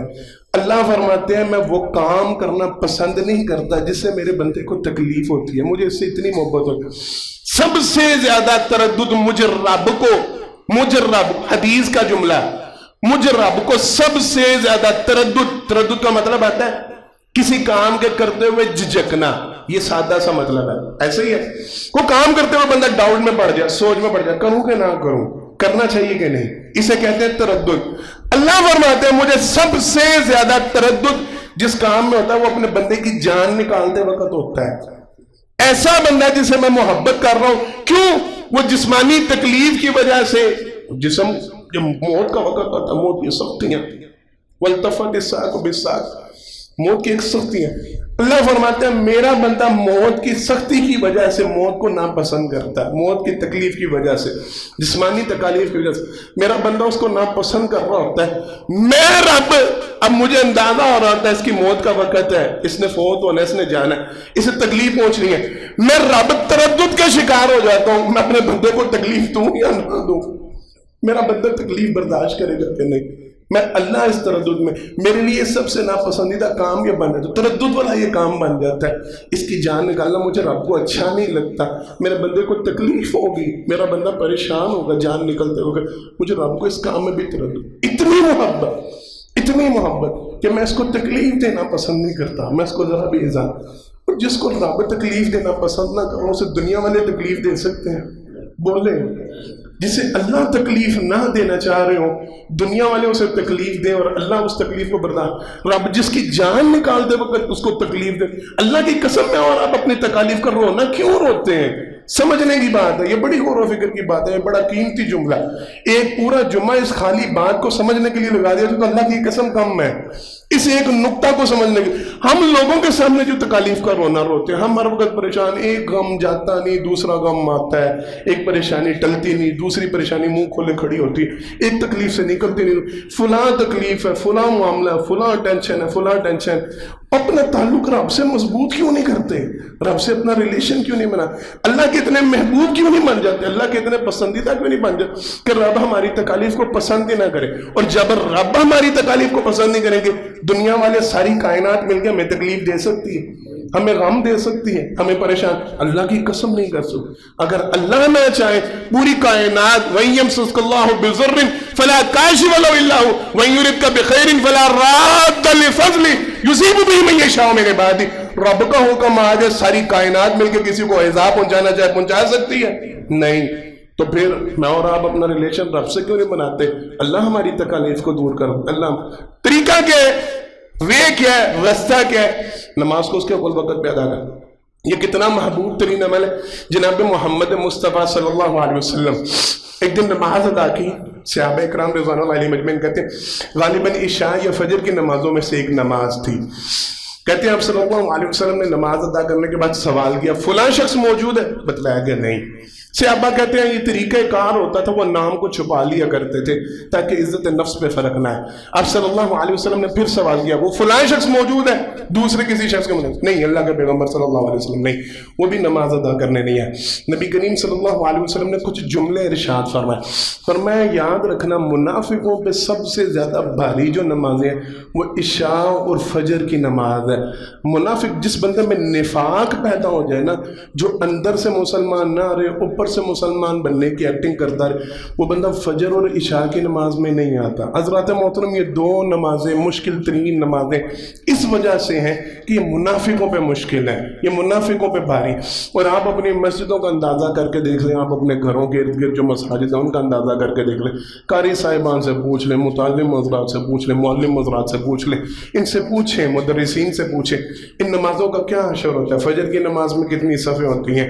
[SPEAKER 1] اللہ فرماتے ہیں میں وہ کام کرنا پسند نہیں کرتا جس سے میرے بندے کو تکلیف ہوتی ہے، مجھے اس سے اتنی محبت ہوتی ہے۔ سب سے زیادہ تردد مجھے رب، حدیث کا جملہ، مجھے رب کو سب سے زیادہ تردد کا مطلب آتا ہے کسی کام کے کرتے ہوئے جھجکنا، یہ سادہ سا مطلب ہے، ایسے ہی ہے، کوئی کام کرتے ہوئے بندہ ڈاؤٹ میں پڑ جائے، سوچ میں پڑ جائے، کروں کہ نہ کروں، کرنا چاہیے کہ نہیں، اسے کہتے ہیں تردد۔ اللہ فرماتے ہیں مجھے سب سے زیادہ تردد جس کام میں ہوتا ہے وہ اپنے بندے کی جان نکالتے وقت ہوتا ہے۔ ایسا بندہ جسے میں محبت کر رہا ہوں، کیوں؟ وہ جسمانی تکلیف کی وجہ سے، جسم جب موت کا وقت ہوتا ہے، موت کی سختیاں، والتفت الساق بالساق، موت کی ایک سختی ہے، اللہ فرماتے ہیں میرا بندہ موت کی سختی کی وجہ سے موت کو ناپسند کرتا ہے، موت کی تکلیف کی وجہ سے، جسمانی تکالیف کی وجہ سے میرا بندہ اس کو ناپسند کر رہا ہوتا ہے، میں رب اب مجھے اندازہ ہو رہا ہوتا ہے اس کی موت کا وقت ہے، اس نے فوت ہونا، اس نے جانا ہے، اسے تکلیف پہنچ رہی ہے، میں رب تردد کا شکار ہو جاتا ہوں، میں اپنے بندے کو تکلیف دوں یا نہ دوں، میرا بندہ تکلیف برداشت کرے گا کہ نہیں، میں اللہ اس تردد میں، میرے لیے سب سے ناپسندیدہ کام یہ بن جاتا ہے، تردد والا یہ کام بن جاتا ہے، اس کی جان نکالنا مجھے رب کو اچھا نہیں لگتا، میرے بندے کو تکلیف ہوگی، میرا بندہ پریشان ہوگا جان نکلتے ہوگا، مجھے رب کو اس کام میں بھی تردد، اتنی محبت کہ میں اس کو تکلیف دینا پسند نہیں کرتا، میں اس کو ذرا بھی ایزا، اور جس کو رب تکلیف دینا پسند نہ کرو اسے دنیا والے تکلیف دے سکتے ہیں؟ بولے جسے اللہ تکلیف نہ دینا چاہ رہے ہو، دنیا والے اسے تکلیف دیں اور اللہ اس تکلیف کو برداشت، رب جس کی جان نکالتے وقت اس کو تکلیف دے، اللہ کی قسم میں، اور آپ اپنی تکالیف کا رونا کیوں روتے ہیں؟ سمجھنے کی بات ہے، یہ بڑی غور و فکر کی بات ہے، یہ بڑا قیمتی جملہ، ایک پورا جمعہ اس خالی بات کو سمجھنے کے لیے لگا دیا تو اللہ کی قسم کم ہے، اس ایک نقطہ کو سمجھنے کے، ہم لوگوں کے سامنے جو تکالیف کا رونا روتے ہیں، ہم ہر وقت پریشان، ایک غم جاتا نہیں دوسرا غم آتا ہے، ایک پریشانی ٹلتی نہیں دوسری پریشانی منہ کھولے کھڑی ہوتی ہے، ایک تکلیف سے نکلتی نہیں، فلاں تکلیف ہے، فلاں معاملہ ہے، فلاں ٹینشن، اپنا تعلق رب سے مضبوط کیوں نہیں کرتے؟ رب سے اپنا ریلیشن کیوں نہیں بنا؟ اللہ کے اتنے محبوب کیوں نہیں بن جاتے؟ اللہ کے اتنے پسندیدہ کیوں نہیں بن جاتے کہ رب ہماری تکالیف کو پسند ہی نہ کرے؟ اور جب رب ہماری تکالیف کو پسند نہیں کریں گے، دنیا والے ساری کائنات مل کے ہمیں تکلیف دے سکتی ہے، ہمیں غم دے سکتی ہے، ہمیں پریشان، اللہ کی قسم نہیں کر سکتے۔ اگر اللہ نہ چاہے پوری کائنات، وَإِن يَمْسَسْكَ اللَّهُ بِضُرٍّ فَلَا كَاشِفَ لَهُ إِلَّا هُوَ وَإِن يُرِدْكَ بِخَيْرٍ فَلَا رَادَّ لِفَضْلِهِ يُصِيبُ بِهِ مَن يَشَاءُ مِنْ عِبَادِهِ، رب کا حکم آ جائے ساری کائنات مل کے کسی کو عذاب پہنچانا چاہے پہنچا سکتی ہے؟ نہیں۔ تو پھر میں اور آپ اپنا ریلیشن رب سے کیوں نہیں بناتے؟ اللہ ہماری تکالیف کو دور کر، اللہ طریقہ کیا ہے، وے کیا ہے، رستہ کیا ہے؟ نماز کو اس کے اول وقت پہ ادا کر، یہ کتنا محبوب ترین عمل ہے۔ جناب محمد مصطفیٰ صلی اللہ علیہ وسلم ایک دن نماز ادا کی، صحابہ اکرام رضوان اللہ علیہم اجمعین کہتے ہیں غالباً عشاء یا فجر کی نمازوں میں سے ایک نماز تھی، کہتے ہیں آپ صلی اللہ علیہ وسلم نے نماز ادا کرنے کے بعد سوال کیا فلاں شخص موجود ہے؟ بتلایا گیا نہیں۔ صحابہ کہتے ہیں یہ طریقہ کار ہوتا تھا، وہ نام کو چھپا لیا کرتے تھے تاکہ عزت نفس پہ فرق نہ ہے۔ آپ صلی اللہ علیہ وسلم نے پھر سوال کیا وہ فلاں شخص موجود ہے؟ دوسرے کسی شخص کے موجود نہیں، اللہ کے پیغمبر صلی اللہ علیہ وسلم نہیں، وہ بھی نماز ادا کرنے نہیں آئے۔ نبی کریم صلی اللہ علیہ وسلم نے کچھ جملے ارشاد فرمایا یاد رکھنا منافقوں پہ سب سے زیادہ بھاری جو نمازیں ہیں وہ عشاء اور فجر کی نماز ہے۔ منافق جس بندے میں نفاق پیدا ہو جائے نا، جو اندر سے مسلمان نہ رہے اوپر سے مسلمان بننے کی ایکٹنگ کرتا رہے، وہ بندہ فجر اور عشاء کی نماز میں نہیں آتا۔ حضرات محترم، یہ دو نمازیں مشکل ترین نمازیں اس وجہ سے ہیں کہ یہ منافقوں پہ مشکل ہے، یہ منافقوں پہ بھاری۔ اور آپ اپنی مسجدوں کا اندازہ کر کے دیکھ لیں، آپ اپنے گھروں کے ارد گرد جو مساجد ہیں ان کا اندازہ کر کے دیکھ لیں، قاری صاحبان سے پوچھ لیں، متعلم حضرات سے پوچھ لیں، معلم حضرات سے پوچھ لیں، ان سے پوچھیں، مدرسین سے پوچھیں ان نمازوں کا کیا حشر ہوتا ہے۔ فجر کی نماز میں کتنی صفیں ہوتی ہیں،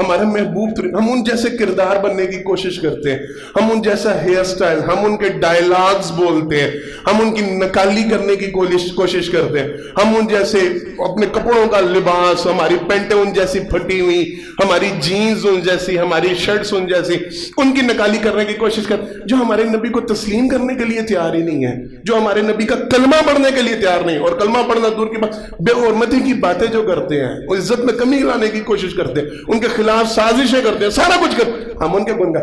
[SPEAKER 1] ہمارے محبوب ہم ان جیسے کردار بننے کی کوشش کرتے ہیں، ہم ان جیسا ہیئر سٹائل، ہم ان کے ڈائلاگز بولتے ہیں، ہم ان کی نکالی کرنے کی کوشش کرتے ہیں، ہم ان جیسے اپنے کپڑوں کا لباس، ہماری پینٹیں ان جیسی پھٹی ہوئی، ہماری جینز ان جیسی، ہماری شرٹس ان جیسی، ان کی نکالی کرنے کی کوشش کرتے ہیں، جو ہمارے نبی کو تسلیم کرنے کے لیے تیار ہی نہیں ہے، جو ہمارے نبی کا کلمہ پڑھنے کے لیے تیار نہیں، اور کلمہ پڑھنا دور کی بات، بے حرمتی کی باتیں جو کرتے ہیں، وہ عزت میں کمی لانے کی کوشش کرتے ہیں، ان کے خلاف سازشیں کرتے ہیں، سارا کچھ کرتے ہیں، ہم ان کے گنگا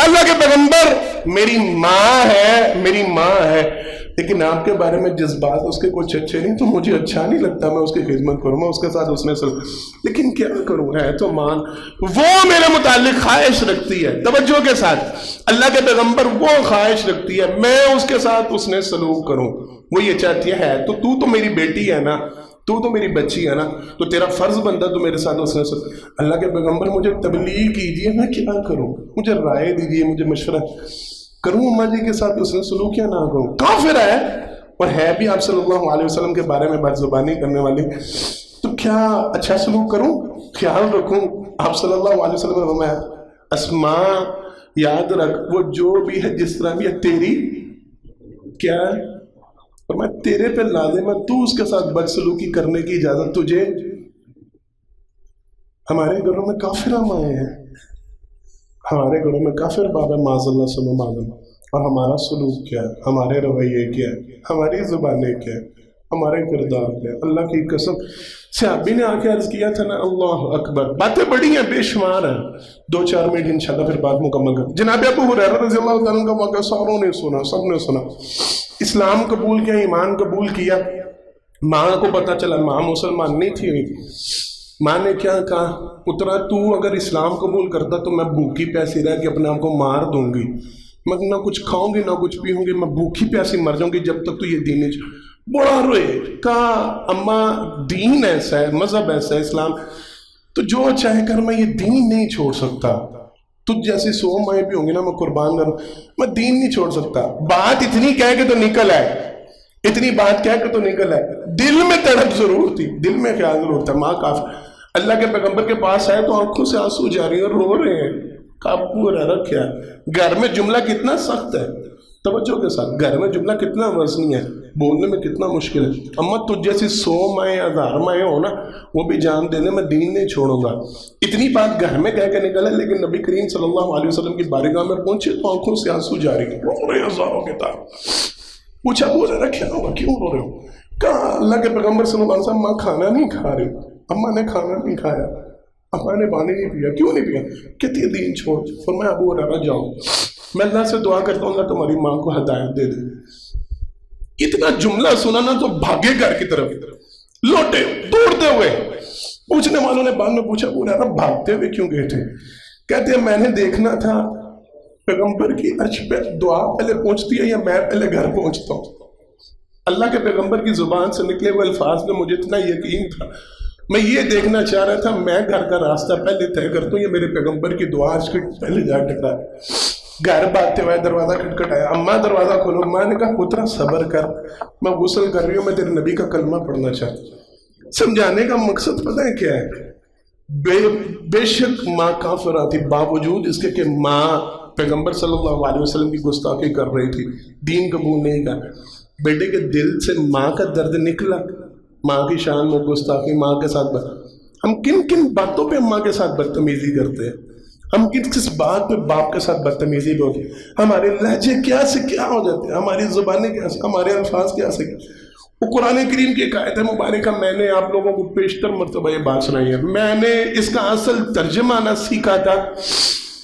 [SPEAKER 1] اللہ کے پیغمبر میری ماں ہے لیکن آپ کے بارے میں جذبات اس کے کچھ اچھے نہیں، تو مجھے اچھا نہیں لگتا میں اس کی خدمت کروں، میں اس کے ساتھ اس میں لیکن کیا کروں، ہے تو مان وہ میرے متعلق خواہش رکھتی ہے، توجہ کے ساتھ اللہ کے پیغمبر وہ خواہش رکھتی ہے میں اس کے ساتھ اس نے سلوک کروں، وہ یہ چاہتی ہے تو میری بیٹی ہے نا، تو میری بچی ہے نا، تو تیرا فرض بندہ تو میرے ساتھ اس نے اللہ کے پیغمبر مجھے تبلیغ کیجئے، میں کیا کروں، مجھے رائے دیجئے، مجھے مشورہ کروں اماں جی کے ساتھ اس نے سلوک یا نہ کروں، کافر ہے اور ہے بھی آپ صلی اللہ علیہ وسلم کے بارے میں بات زبانی کرنے والی، تو کیا اچھا سلوک کروں، خیال رکھوں، آپ صلی اللہ علیہ وسلم نے فرمایا اسماء یاد رکھ وہ جو بھی ہے جس طرح بھی ہے تیری کیا ہے، اور میں تیرے پہ لازم ہے، تو اس کے ساتھ بدسلوکی کرنے کی اجازت تجھے، ہمارے گھروں میں کافر مائیں ہیں، ہمارے گھروں میں کافر بابا معاذ اللہ صلی اللہ علیہ وسلم، اور ہمارا سلوک کیا ہے، ہمارے رویے کیا ہے، ہماری زبانیں کیا ہے، ہمارے کردار کیا ہے، اللہ کی قسم صحابی نے آ کے عرض کیا تھا نا اللہ اکبر، باتیں بڑی ہیں بے شمار ہیں، 2-4 منٹ انشاءاللہ پھر بات مکمل کر، جناب ابو ہریرہ رضی اللہ تعالیٰ کا واقعہ ساروں نے سنا، سب نے سنا، اسلام قبول کیا، ایمان قبول کیا، ماں کو پتا چلا ماں مسلمان نہیں تھی، ماں نے کیا کہا پترا تو اگر اسلام قبول کرتا تو میں بھوکی پیاسی رہ کے اپنے آپ کو مار دوں گی، میں نہ کچھ کھاؤں گی نہ کچھ پیوں گی، میں بھوکی پیاسی مر جاؤں گی جب تک تو یہ دین بڑا روئے، کہا اماں دین ایسا ہے، مذہب ایسا ہے اسلام، تو جو چاہے کر میں یہ دین نہیں چھوڑ سکتا، تجھ جیسی 100 مائیں بھی ہوں گی نا میں قربان کروں، میں دین نہیں چھوڑ سکتا، بات اتنی کہہ کے تو نکل آئے، اتنی بات کہہ کے تو نکل آئے، دل میں تڑپ ضرور تھی، دل میں خیال ضرور تھا، ماں کافر، اللہ کے پیغمبر کے پاس آئے تو آنکھوں سے آنسو جاری اور رو رہے ہیں، ابو ہریرہ کیا گھر میں جملہ کتنا سخت ہے، توجہ کے ساتھ گھر میں جملہ کتنا وزنی ہے، بولنے میں کتنا مشکل ہے، اما تجھ جیسی 100 مائیں 1000 مائیں ہو نا وہ بھی جان دینے میں دین نہیں چھوڑوں گا، اتنی بات گھر میں کہہ کے نکلے، لیکن نبی کریم صلی اللہ علیہ وسلم کی بارگاہ میں پہنچے تو آنکھوں سے آنسو جاری رو رہے ہزاروں کے تار، پوچھا ابو ہریرہ کیا ہوا کیوں رو رہے ہو، کہا اللہ کے پیغمبر صلی اللہ علیہ وسلم ماں کھانا نہیں کھا رہی، اماں نے کھانا نہیں کھایا، اماں نے پانی نہیں پیا، کیوں نہیں پیا، کہتی ہے دین چھوڑ، فرمایا ابو ہریرہ جاؤ، میں اللہ سے دعا کرتا ہوں اللہ تمہاری ماں کو ہدایت دے دے، اتنا جملہ سنا نا تو بھاگے گھر کی طرف، لوٹے دوڑتے ہوئے، پوچھنے والوں نے بعد میں پوچھا ابو ہریرہ بھاگتے ہوئے کیوں گئے تھے، کہتے ہیں میں نے دیکھنا تھا پیغمبر کی عرش پہ دعا پہلے پہنچتی ہے یا میں پہلے گھر پہنچتا ہوں، اللہ کے پیغمبر کی زبان سے نکلے ہوئے الفاظ میں مجھے اتنا یقین تھا، میں یہ دیکھنا چاہ رہا تھا میں گھر کا راستہ پہلے طے کرتا ہوں یا میرے پیغمبر کی دعا عرش کے پہلے جا ٹکرا، گھر بھاگتے ہوئے دروازہ کھٹکھٹایا، اماں دروازہ کھولو، اماں نے کہا پترا صبر کر، میں غسل کر رہی ہوں، میں تیرے نبی کا کلمہ پڑھنا چاہتا ہوں، سمجھانے کا مقصد پتہ ہے کیا ہے، بے شک ماں کافرہ تھی، باوجود اس کے کہ ماں پیغمبر صلی اللہ علیہ وسلم کی گستاخی کر رہی تھی، دین قبول نہیں کر، بیٹے کے دل سے ماں کا درد نکلا، ماں کی شان میں گستاخی، ماں کے ساتھ ہم کن کن باتوں پہ ماں کے ساتھ بدتمیزی کرتے ہیں، ہم کس بات پہ باپ کے ساتھ بدتمیزی ہوتی ہے، ہمارے لہجے کیا سے کیا ہو جاتے ہیں، ہماری زبانیں کیا سے، ہمارے الفاظ کیا سے، وہ قرآن کریم کی ایک آیت مبارکہ میں نے آپ لوگوں کو بیشتر مرتبہ یہ بات سنائی ہے، میں نے اس کا اصل ترجمہ نہ سیکھا تھا،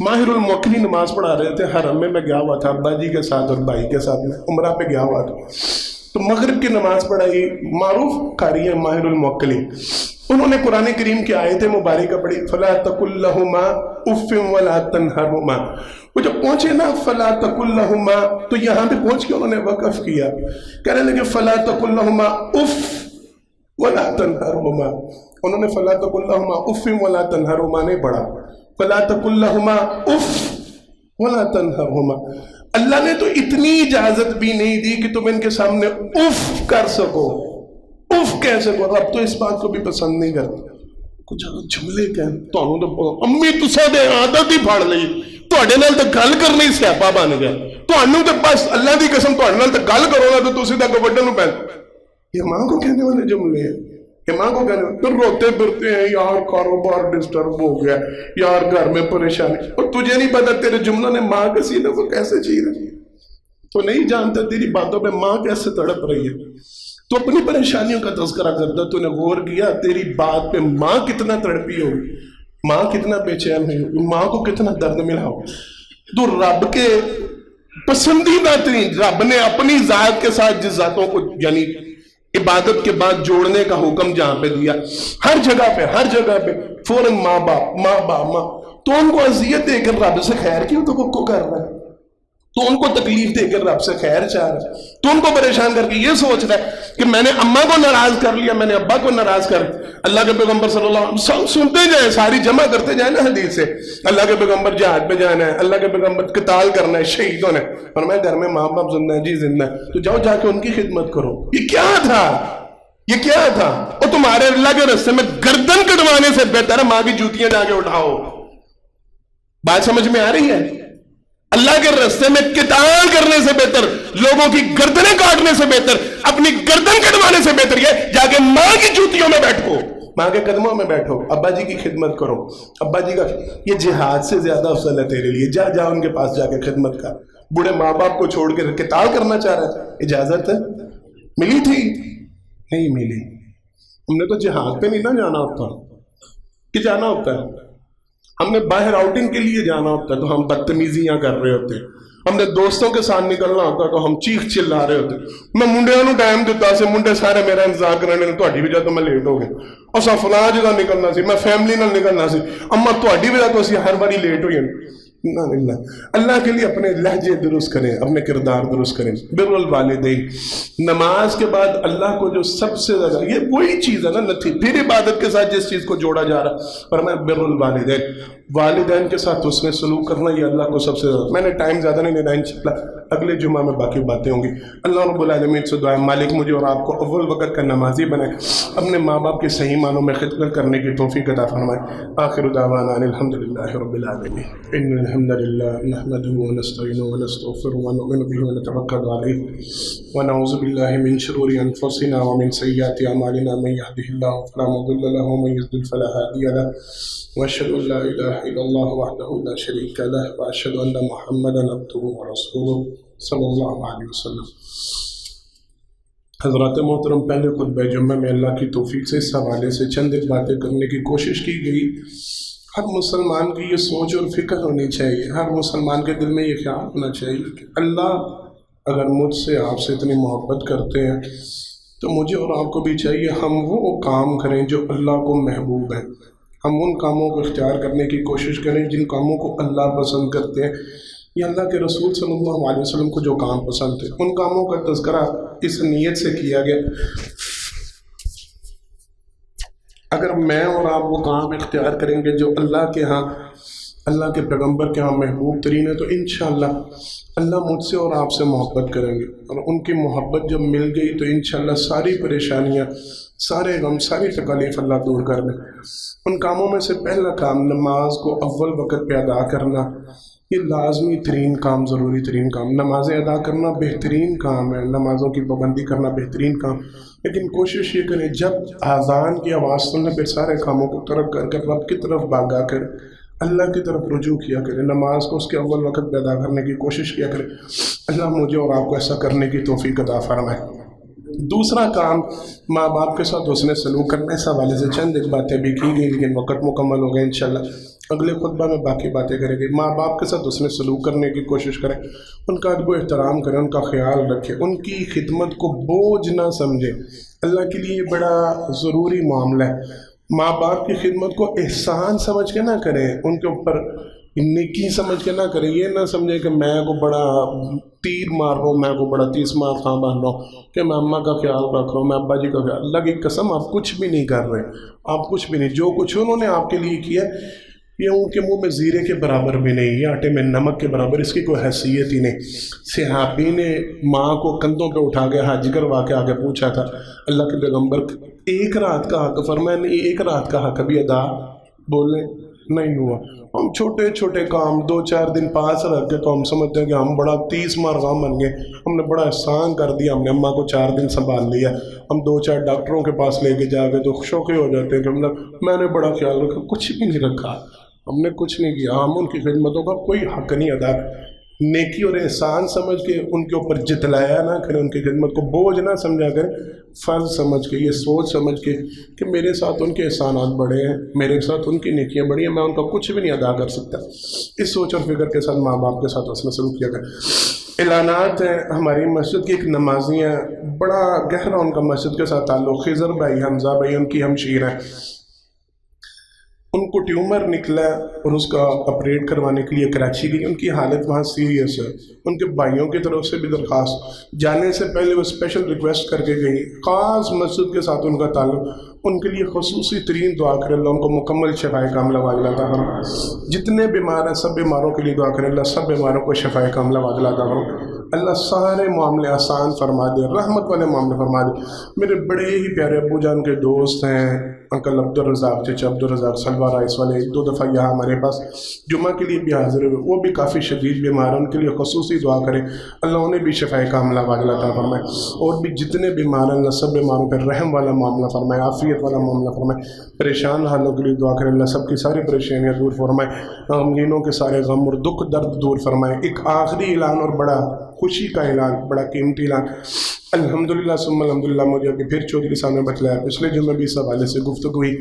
[SPEAKER 1] ماہر الموکلی نماز پڑھا رہے تھے حرم میں گیا ہوا تھا ابا جی کے ساتھ اور بھائی کے ساتھ، میں عمرہ پہ گیا ہوا تھا، تو مغرب کی نماز پڑھائی، معروف قاری ہے ماہر الموکلی، انہوں نے قرآن کریم کی آیت مبارکہ پڑھی فَلَا تَقُلْ لَهُمَا اُفٍّ وَلَا تَنْهَرْهُمَا، وہ جب پہنچے نا فَلَا تَقُلْ لَهُمَا تو یہاں پہ پہنچ کے انہوں نے وقف کیا، کہنے لگے فَلَا تَقُلْ لَهُمَا اُفٍّ وَلَا تَنْهَرْهُمَا، انہوں نے فَلَا تَقُلْ لَهُمَا اُفٍّ وَلَا تَنْهَرْهُمَا نہیں پڑھا، فَلَا تَقُلْ لَهُمَا اُفٍّ وَلَا تَنْهَرْهُمَا، اللہ نے تو اتنی اجازت بھی نہیں دی کہ تم ان کے سامنے اف کر سکو، اف کہہ سکو، رب تو اس بات کو بھی پسند نہیں کرتا، ਕੁਝ ਜੁਮਲੇ ਕਹਿਣ ਤੁਹਾਨੂੰ ਤਾਂ ਅੰਮੀ ਤੁਸੀਂ ਦੇ ਆਦਤ ਹੀ ਫੜ ਲਈ, ਤੁਹਾਡੇ ਨਾਲ ਤਾਂ ਗੱਲ ਕਰਨਾ ਹੀ ਸਿਆਪਾ ਬਣ ਗਿਆ, ਤੁਹਾਨੂੰ ਤਾਂ ਬਸ ਅੱਲਾ ਦੀ ਕਸਮ ਤੁਹਾਡੇ ਨਾਲ ਤਾਂ ਗੱਲ ਕਰੋ ਨਾ ਤਾਂ ਤੁਸੀਂ ਤਾਂ ਵੱਢਣ ਨੂੰ ਪੈ। یہ ماں کو کہنے والے جملے ہیں، یہ ماں کو کہنے والے، پھر روتے پھرتے ہیں یار کاروبار ڈسٹرب ہو گیا، یار گھر میں پریشانی، اور تجھے نہیں پتا تیرے جملوں نے ماں کے سینے کو کیسے چیر رہی ہے، تو نہیں جانتا تیری باتوں پہ ماں کیسے تڑپ رہی ہے، تو اپنی پریشانیوں کا تذکرہ کرتا، تو نے غور کیا تیری بات پہ ماں کتنا تڑپی ہوگی، ماں کتنا بے چین ہوئی ہوگی، ماں کو کتنا درد ملا ہوگا۔ تو رب کے پسندیدہ ترین، رب نے اپنی ذات کے ساتھ جس ذاتوں کو یعنی عبادت کے بعد جوڑنے کا حکم جہاں پہ دیا، ہر جگہ پہ فوراً ماں باپ تو ان کو اذیت دے کر رب سے خیر کیوں توقع کر رہا ہے، تو ان کو تکلیف دے کر رب سے خیر چاہ رہا ہے، تو ان کو پریشان کر کے یہ سوچ رہا ہے کہ میں نے اماں کو ناراض کر لیا، میں نے ابا کو ناراض کر لیا۔ اللہ کے پیغمبر صلی اللہ علیہ وسلم سنتے جائیں، ساری جمع کرتے جائیں نا حدیث سے، اللہ کے پیغمبر جہاد پہ جانا ہے، اللہ کے پیغمبر قتال کرنا ہے، شہید ہونا ہے، اور میں گھر میں ماں باپ زندہ ہے، جی زندہ ہے، تو جاؤ جا کے ان کی خدمت کرو۔ یہ کیا تھا، یہ کیا تھا؟ اور تمہارے اللہ کے راستے میں گردن کٹوانے سے بہتر ہے ماں کی جوتیاں جا کے اٹھاؤ۔ بات سمجھ میں آ رہی ہے؟ اللہ کے راستے میں قتال کرنے سے بہتر، لوگوں کی گردنیں کاٹنے سے بہتر، اپنی گردن کٹوانے سے بہتر یہ جا کے ماں کی جوتیوں میں بیٹھو، ماں کے قدموں میں بیٹھو، ابا جی کی خدمت کرو، ابا جی کا یہ جہاد سے زیادہ افضل ہے تیرے لیے، جا ان کے پاس جا کے خدمت کر۔ بوڑھے ماں باپ کو چھوڑ کے قتال کرنا چاہ رہا تھا، اجازت ہے؟ ملی تھی؟ نہیں ملی۔ ہم نے تو جہاد پہ نہیں نہ جانا ہوتا کہ جانا ہوتا ہے، ہم نے باہر آؤٹنگ کے لیے جانا ہوتا ہے تو ہم بدتمیزیاں کر رہے ہوتے ہیں، ہم نے دوستوں کے ساتھ نکلنا ہوتا ہے تو ہم چیخ چلا رہے ہوتے ہیں۔ میں منڈیاں نو ٹائم دیتا سے منڈے سارے میرا انتظار کرنے نے تہاڈی وجہ تو میں لیٹ ہو گیا، اور سا فلاں جگہ نکلنا سی، میں فیملی نال نکلنا سی، اما تہاڈی وجہ تو اسی ہر باری لیٹ ہوئی۔ اللہ کے لیے اپنے لہجے درست کریں، اپنے کردار درست کریں۔ بر الوالدین، نماز کے بعد اللہ کو جو سب سے زیادہ، یہ وہی چیز ہے نا نتھی، پھر عبادت کے ساتھ جس چیز کو جوڑا جا رہا، پر میں بر الوالدین، والدین کے ساتھ اس میں سلوک کرنا، یہ اللہ کو سب سے زیادہ۔ میں نے ٹائم زیادہ نہیں لینا، انشاءاللہ اگلے جمعہ میں باقی باتیں ہوں گی۔ اللہ رب العالمین سے دعا ہے مالک مجھے اور آپ کو اول وقت کا نمازی بنائے، اپنے ماں باپ کے صحیح معنوں میں خدمت کرنے کی توفیق عطا فرمائے۔ آخر دعوانا ان الحمدللہ رب العالمین۔ ان الحمد للہ نحمده ونستعینه ونستغفره ونؤمن به ونتوکل علیہ ونعوذ باللہ من شرور انفسنا ومن سیئات اعمالنا، من يهده الله فلا مضل له ومن يضلل فلا هادي له، واشهد ان لا اله الا الله وحده لا شريك له، واشهد ان محمدا عبده ورسوله صلی اللہ علیہ وسلم۔ حضرات محترم، پہلے خطبہ جمعہ میں اللہ کی توفیق سے اس حوالے سے چند ایک باتیں کرنے کی کوشش کی گئی۔ ہر مسلمان کی یہ سوچ اور فکر ہونی چاہیے، ہر مسلمان کے دل میں یہ خیال ہونا چاہیے کہ اللہ اگر مجھ سے آپ سے اتنی محبت کرتے ہیں تو مجھے اور آپ کو بھی چاہیے ہم وہ کام کریں جو اللہ کو محبوب ہیں، ہم ان کاموں کو اختیار کرنے کی کوشش کریں جن کاموں کو اللہ پسند کرتے ہیں، یا اللہ کے رسول صلی اللہ علیہ وسلم کو جو کام پسند تھے ان کاموں کا تذکرہ اس نیت سے کیا گیا۔ اگر میں اور آپ وہ کام اختیار کریں گے جو اللہ کے ہاں، اللہ کے پیغمبر کے ہاں محبوب ترین ہے، تو انشاءاللہ اللہ مجھ سے اور آپ سے محبت کریں گے، اور ان کی محبت جب مل گئی تو انشاءاللہ ساری پریشانیاں، سارے غم، ساری تکالیف اللہ دور کر دیں۔ ان کاموں میں سے پہلا کام نماز کو اول وقت پہ ادا کرنا، یہ لازمی ترین کام، ضروری ترین کام۔ نمازیں ادا کرنا بہترین کام ہے، نمازوں کی پابندی کرنا بہترین کام، لیکن کوشش یہ کریں جب اذان کی آواز سننے پہ سارے کاموں کو ترک کر کر رب کی طرف بھاگا کر اللہ کی طرف رجوع کیا کریں، نماز کو اس کے اول وقت پہ ادا کرنے کی کوشش کیا کریں۔ اللہ مجھے اور آپ کو ایسا کرنے کی توفیق عطا فرمائے۔ دوسرا کام ماں باپ کے ساتھ حسن سلوک کرنا، اس حوالے سے چند ایک باتیں بھی کی گئی لیکن وقت مکمل ہو گئے، انشاءاللہ اگلے خطبہ میں باقی باتیں کریں گے۔ ماں باپ کے ساتھ حسن سلوک کرنے کی کوشش کریں، ان کا ادب و احترام کریں، ان کا خیال رکھیں، ان کی خدمت کو بوجھ نہ سمجھیں، اللہ کے لیے یہ بڑا ضروری معاملہ ہے۔ ماں باپ کی خدمت کو احسان سمجھ کے نہ کریں، ان کے اوپر نیکی سمجھ کے نہ کریں، یہ نہ سمجھیں کہ میں کو بڑا تیر مار رہا ہوں، میں کو بڑا 30 مار خاں بن رہا ہوں کہ میں اماں کا خیال رکھ رہا ہوں، میں ابا جی کا خیال۔ اللہ کی قسم آپ کچھ بھی نہیں کر رہے، آپ کچھ بھی نہیں، جو کچھ انہوں نے آپ کے لیے کیا
[SPEAKER 4] یہ اونٹ کے منہ میں زیرے کے برابر بھی نہیں، یہ آٹے میں نمک کے برابر، اس کی کوئی حیثیت ہی نہیں۔ صحابی نے ماں کو کندھوں پہ اٹھا کے حج کروا کے آگے پوچھا تھا اللہ کے پیغمبر ایک رات کا حق، فرمایا نہیں ایک رات کا حق ابھی ادا بولے نہیں ہوا۔ ہم چھوٹے چھوٹے کام 2-4 دن پاس رکھ کے تو ہم سمجھتے ہیں کہ ہم بڑا 30 مرغام بن گئے، ہم نے بڑا احسان کر دیا، ہم نے اماں کو 4 دن سنبھال لیا، ہم 2-4 ڈاکٹروں کے پاس لے کے جا کے تو شوقے ہو جاتے ہیں کہ میں نے بڑا خیال رکھا، کچھ بھی نہیں رکھا، ہم نے کچھ نہیں کیا، ہم ان کی خدمتوں کا کوئی حق نہیں ادا، نیکی اور احسان سمجھ کے ان کے اوپر جتلایا نہ کریں، ان کی خدمت کو بوجھ نہ سمجھا کریں، فرض سمجھ کے، یہ سوچ سمجھ کے کہ میرے ساتھ ان کے احسانات بڑے ہیں، میرے ساتھ ان کی نیکیاں بڑی ہیں، میں ان کا کچھ بھی نہیں ادا کر سکتا۔ اس سوچ اور فکر کے ساتھ ماں باپ کے ساتھ حسن سلوک کیا کریں۔ اعلانات ہیں، ہماری مسجد کی ایک نمازی ہیں، بڑا گہرا ان کا مسجد کے ساتھ تعلق، خضر بھائی، حمزہ بھائی ان کی ہمشیر ہیں، ان کو ٹیومر نکلا اور اس کا آپریٹ کروانے کے لیے کراچی گئی، ان کی حالت وہاں سیریس ہے، ان کے بھائیوں کی طرف سے بھی درخواست، جانے سے پہلے وہ اسپیشل ریکویسٹ کر کے گئی، خاص مسجد کے ساتھ ان کا تعلق، ان کے لیے خصوصی ترین دعا کریں اللہ ان کو مکمل شفائے کاملہ واجلہ عطا فرمائے، جتنے بیمار ہیں سب بیماروں کے لیے دعا کریں اللہ سب بیماروں کو شفائے کاملہ واجلہ عطا فرمائے، اللہ سارے معاملے آسان فرما دے، رحمت والے معاملے فرما دے۔ میرے بڑے ہی پیارے ابو جان کے دوست ہیں انکل عبدالرزاق، چچا عبدالرزاق سلوا رائس والے، 2 دفعہ یہاں ہمارے پاس جمعہ کے لیے بھی حاضر ہوئے، وہ بھی کافی شدید بیمار ہیں، ان کے لیے خصوصی دعا کریں اللہ انہیں بھی شفائے کاملہ واجلہ عطا فرمائے، اور بھی جتنے بیمار ہیں اللہ سب بیماروں پر رحم والا معاملہ فرمائے، عافیت والا معاملہ فرمائے، پریشان حالوں کے لیے دعا کریں اللہ سب کی ساری پریشانیاں دور فرمائے، غمگینوں کے سارے غم اور دکھ درد دور فرمائے۔ ایک آخری اعلان اور بڑا خوشی کا اعلان، بڑا قیمتی اعلان، الحمدللہ ثم الحمدللہ، مجھے ابھی پھر چودھری صاحب نے بتلایا، پچھلے جمعے بھی اس حوالے سے گفتگو ہوئی،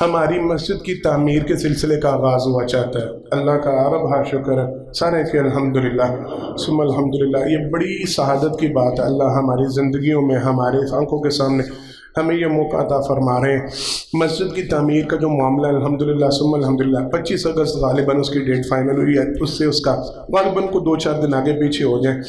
[SPEAKER 4] ہماری مسجد کی تعمیر کے سلسلے کا آغاز ہوا چاہتا ہے، اللہ کا عرب ہا شکر ہے، سارے کہ الحمدللہ ثم الحمدللہ، یہ بڑی سعادت کی بات ہے، اللہ ہماری زندگیوں میں ہمارے آنکھوں کے سامنے ہمیں یہ موقع عطا فرما رہے ہیں۔ مسجد کی تعمیر کا جو معاملہ الحمدللہ ثم الحمدللہ 25 اگست غالباً اس کی ڈیٹ فائنل ہوئی ہے، اس سے اس کا غالباً کو 2-4 دن آگے پیچھے ہو جائیں،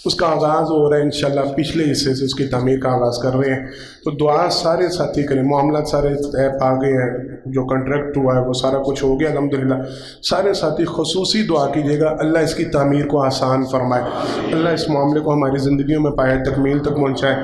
[SPEAKER 4] اس کا آغاز ہو رہا ہے انشاءاللہ، پچھلے حصے سے اس کی تعمیر کا آغاز کر رہے ہیں، تو دعا سارے ساتھی کریں، معاملات سارے ایپ آ گئے ہیں، جو کنٹریکٹ ہوا ہے وہ سارا کچھ ہو گیا الحمدللہ، سارے ساتھی خصوصی دعا کیجیے گا اللہ اس کی تعمیر کو آسان فرمائے، اللہ اس معاملے کو ہماری زندگیوں میں پائے تکمیل تک پہنچائے،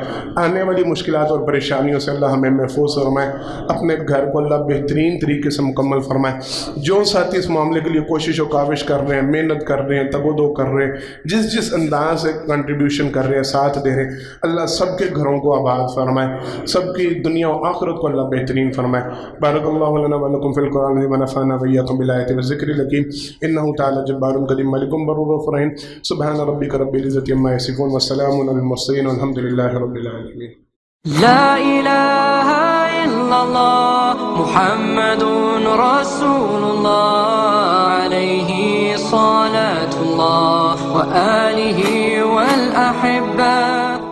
[SPEAKER 4] آنے والی مشکلات اور پریشانیوں سے اللہ ہمیں محفوظ فرمائے، اپنے گھر کو اللہ بہترین طریقے سے مکمل فرمائے۔ جو ساتھی اس معاملے کے لیے کوشش و کاوش کر رہے ہیں، محنت کر رہے ہیں، تگ و دو کر رہے ہیں، جس انداز سے کنٹریبیوشن کر رہے ہیں، ساتھ دے رہے ہیں، اللہ سب کے گھروں کو آباد فرمائے، سب کی دنیا و آخرت کو اللہ بہترین فرمائے۔ بارک اللہ لنا و لکم فی القرآن العظیم ونفعنا وإیاکم بالآیات والذکر الحکیم، انہ تعالی جبار کریم ملک بر رؤوف رحیم، سبحان ربک رب العزۃ عما یصفون وسلام علی المرسلین والحمد للہ رب العالمین۔
[SPEAKER 5] لا إله إلا الله محمد رسول الله عليه صلاة الله وآله والأحبة